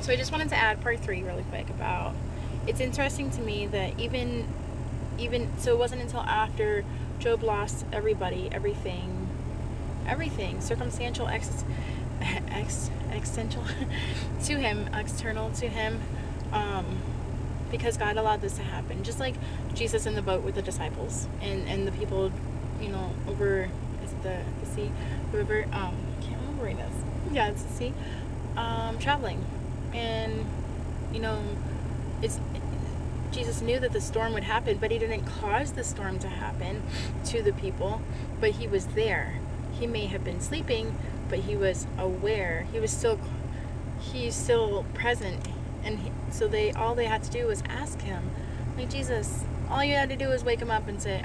So I just wanted to add part 3 really quick about, it's interesting to me that even so it wasn't until after Job lost everybody, everything, circumstantial, existential to him, external to him, because God allowed this to happen. Just like Jesus in the boat with the disciples and the people, over, is it the sea, the river? Can't remember right now. Yeah, it's the sea. Traveling, and Jesus knew that the storm would happen, but he didn't cause the storm to happen to the people, but he was there. He may have been sleeping, but he was aware. He's still present, and so all they had to do was ask him, like, Jesus, all you had to do was wake him up and say,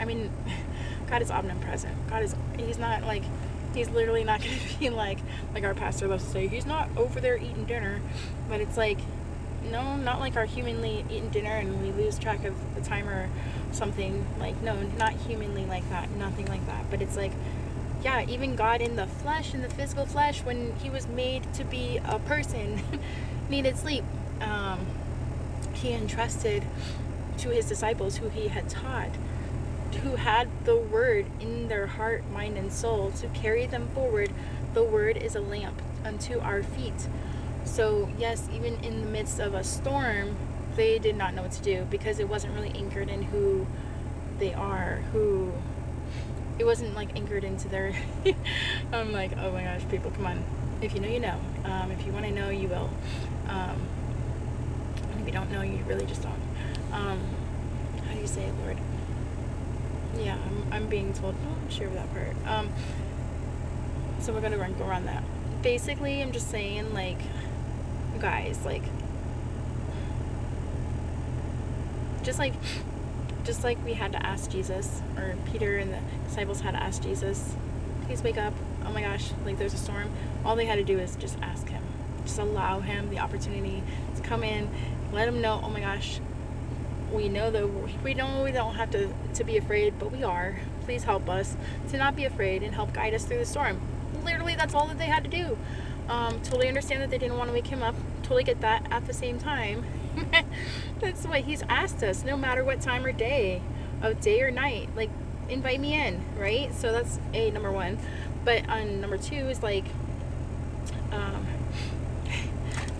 God is omnipresent. He's literally not going to be like our pastor loves to say, he's not over there eating dinner, but it's like, no, not like our humanly eating dinner and we lose track of the time or something. Like, no, not humanly like that, nothing like that. But it's like, yeah, even God in the flesh, in the physical flesh, when he was made to be a person, needed sleep. He entrusted to his disciples, who he had taught, who had the word in their heart, mind, and soul, to carry them forward. The word is a lamp unto our feet. So yes, even in the midst of a storm, they did not know what to do, because it wasn't really anchored in who they are, it wasn't like anchored into their I'm like, oh my gosh, people, come on. If you know, you know. If you want to know, you will. If you don't know, you really just don't. How do you say it, Lord? Yeah, I'm being told. Oh, I'm sure of that part. So we're gonna go around that. Basically, I'm just saying, like, guys, like, just like we had to ask Jesus, or Peter and the disciples had to ask Jesus, please wake up. Oh my gosh, like, there's a storm. All they had to do is just ask him. Just allow him the opportunity to come in, let him know, oh my gosh, we know that we don't have to be afraid, but we are. Please help us to not be afraid and help guide us through the storm. Literally, that's all that they had to do. Totally understand that they didn't want to wake him up. Totally get that. At the same time, that's what he's asked us, no matter what time or day or night, like, invite me in, right? So that's number 1. But number 2 is like,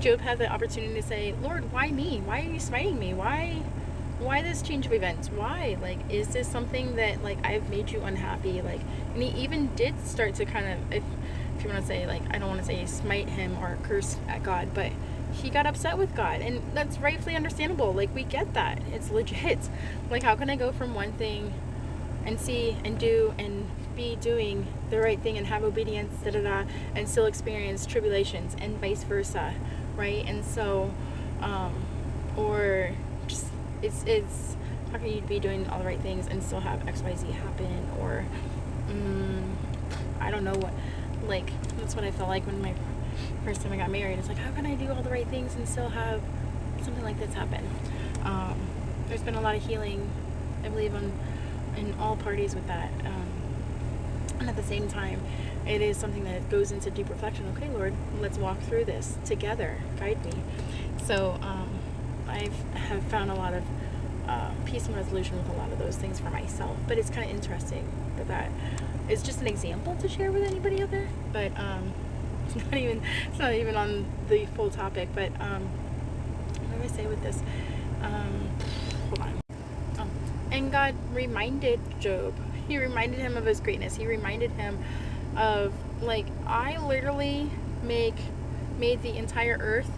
Job had the opportunity to say, Lord, why me? Why are you smiting me? Why this change of events? Why? Like, is this something that, like, I've made you unhappy? Like, and he even did start to kind of, if you want to say, like, I don't want to say smite him or curse at God, but he got upset with God, and that's rightfully understandable. Like, we get that. It's legit. Like, how can I go from one thing and see and do and be doing the right thing and have obedience, and still experience tribulations, and vice versa, right? And so, or just, it's how can you be doing all the right things and still have XYZ happen? Or I don't know what, like, that's what I felt like when my first time I got married. It's like, how can I do all the right things and still have something like this happen? There's been a lot of healing, I believe, in all parties with that, and at the same time, it is something that goes into deep reflection. Okay, Lord, let's walk through this together. Guide me. So I have found a lot of peace and resolution with a lot of those things for myself. But it's kind of interesting that is just an example to share with anybody out there. But it's not even on the full topic. But what do I say with this? Hold on. And God reminded Job. He reminded him of his greatness. He reminded him of, like, I literally made the entire earth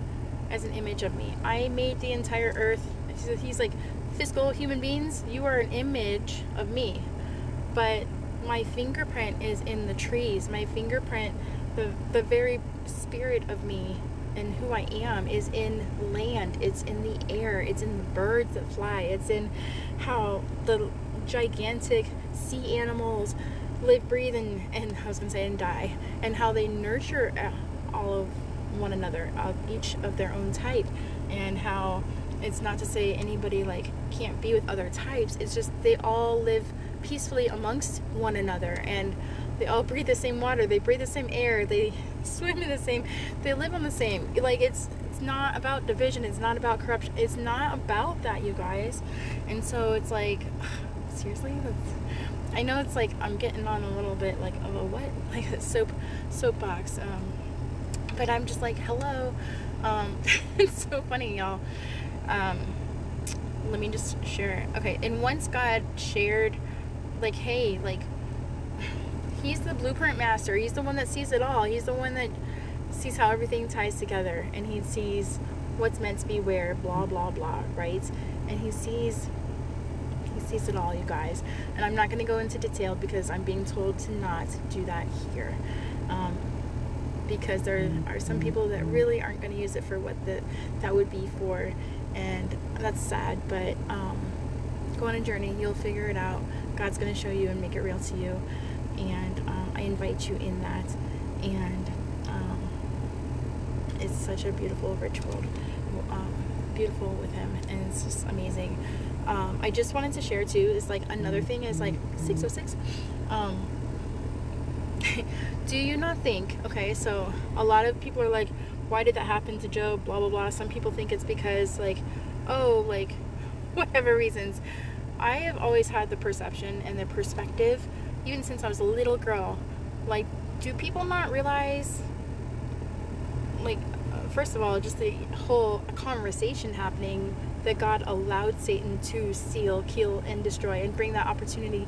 as an image of me. I made the entire earth. He's like, physical human beings, you are an image of me. But my fingerprint is in the trees. My fingerprint, the very spirit of me and who I am, is in land. It's in the air. It's in the birds that fly. It's in how the gigantic sea animals live, breathe, and I was gonna say, and die, and how they nurture all of one another, each of their own type, and how it's not to say anybody, like, can't be with other types. It's just they all live peacefully amongst one another, and they all breathe the same water, they breathe the same air, they swim in the same, they live on the same, like, it's It's not about division. It's not about corruption. It's not about that, you guys. And so it's like, seriously? I know it's like I'm getting on a little bit like of a what? Like a soapbox. But I'm just like, hello. It's so funny, y'all. Let me just share. Okay, and once God shared, like, hey, like, he's the blueprint master. He's the one that sees it all. He's the one that sees how everything ties together, and he sees what's meant to be where, blah blah blah, right? And he sees it all, you guys. And I'm not going to go into detail because I'm being told to not do that here, because there are some people that really aren't going to use it for what that would be for, and that's sad. But go on a journey. You'll figure it out. God's going to show you and make it real to you, and I invite you in that. And it's such a beautiful, rich world, beautiful with him, and it's just amazing. I just wanted to share too, is like another thing is like 606. Do you not think, okay, so a lot of people are like, why did that happen to Job, blah blah blah. Some people think it's because like, oh, like whatever reasons. I have always had the perception and the perspective, even since I was a little girl, like, do people not realize, like, first of all, just the whole conversation happening, that God allowed Satan to steal, kill, and destroy, and bring that opportunity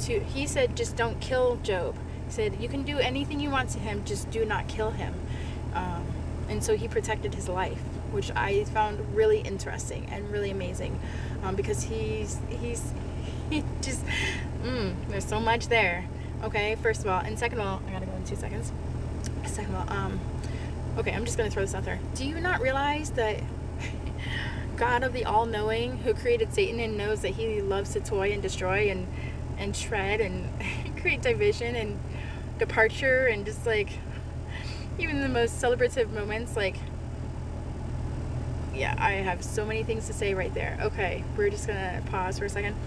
to, he said, just don't kill Job. He said, you can do anything you want to him, just do not kill him. And so he protected his life, which I found really interesting and really amazing, because he just, there's so much there. Okay, first of all, and second of all, I gotta go in 2 seconds. Second of all, okay, I'm just gonna throw this out there. Do you not realize that God of the all-knowing, who created Satan and knows that he loves to toy and destroy and shred and create division and departure, and just like even the most celebrative moments, like, yeah, I have so many things to say right there. Okay, we're just gonna pause for a second.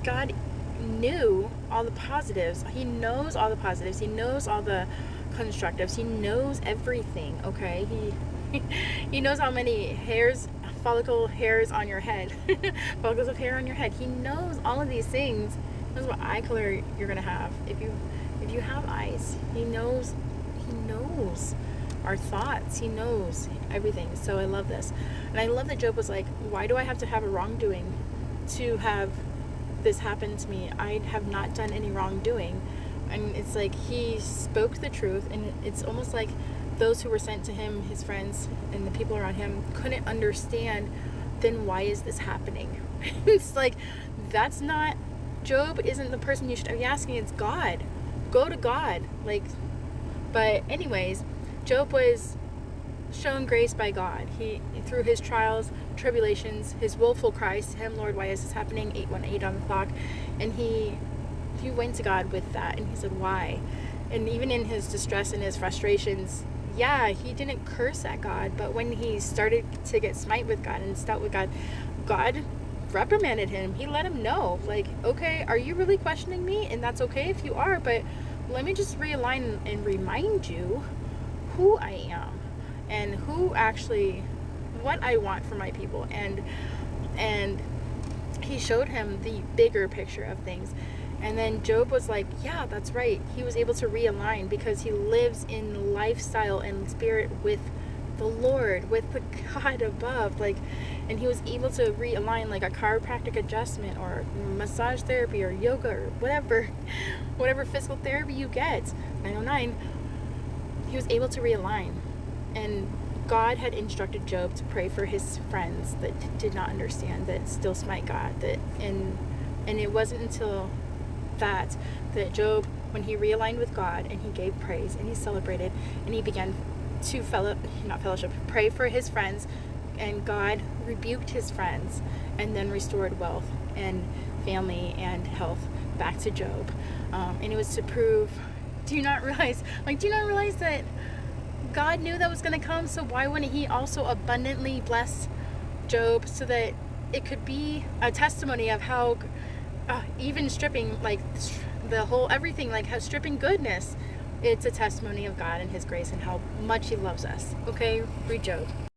God knew all the positives. He knows all the positives. He knows all the constructives. He knows everything. Okay, he knows how many follicle hairs on your head, follicles of hair on your head. He knows all of these things. He knows what eye color you're gonna have if you have eyes. He knows our thoughts. He knows everything. So I love this, and I love that Job was like, why do I have to have a wrongdoing to have this happen to me? I have not done any wrongdoing. And it's like he spoke the truth, and it's almost like those who were sent to him, his friends and the people around him, couldn't understand, then why is this happening? It's like, that's not, Job isn't the person you should be asking. It's God. Go to God. Like, but anyways, Job was shown grace by God. He, through his trials, tribulations, his woeful cries to him, Lord, why is this happening? 818 on the clock. And he went to God with that, and he said, why? And even in his distress and his frustrations, yeah, he didn't curse at God, but when he started to get smite with God and stout with God, God reprimanded him. He let him know, like, okay, are you really questioning me? And that's okay if you are, but let me just realign and remind you who I am and who actually, what I want for my people. And he showed him the bigger picture of things. And then Job was like, yeah, that's right. He was able to realign because he lives in lifestyle and spirit with the Lord, with the God above. Like, and he was able to realign, like a chiropractic adjustment or massage therapy or yoga or whatever physical therapy you get, 909. He was able to realign. And God had instructed Job to pray for his friends that did not understand, that still smite God. And it wasn't until that Job, when he realigned with God and he gave praise and he celebrated and he began to pray for his friends, and God rebuked his friends and then restored wealth and family and health back to Job. And it was to prove, do you not realize that God knew that was going to come? So why wouldn't he also abundantly bless Job, so that it could be a testimony of how even stripping, like the whole everything, like how stripping goodness, it's a testimony of God and his grace and how much he loves us. Okay, read Job.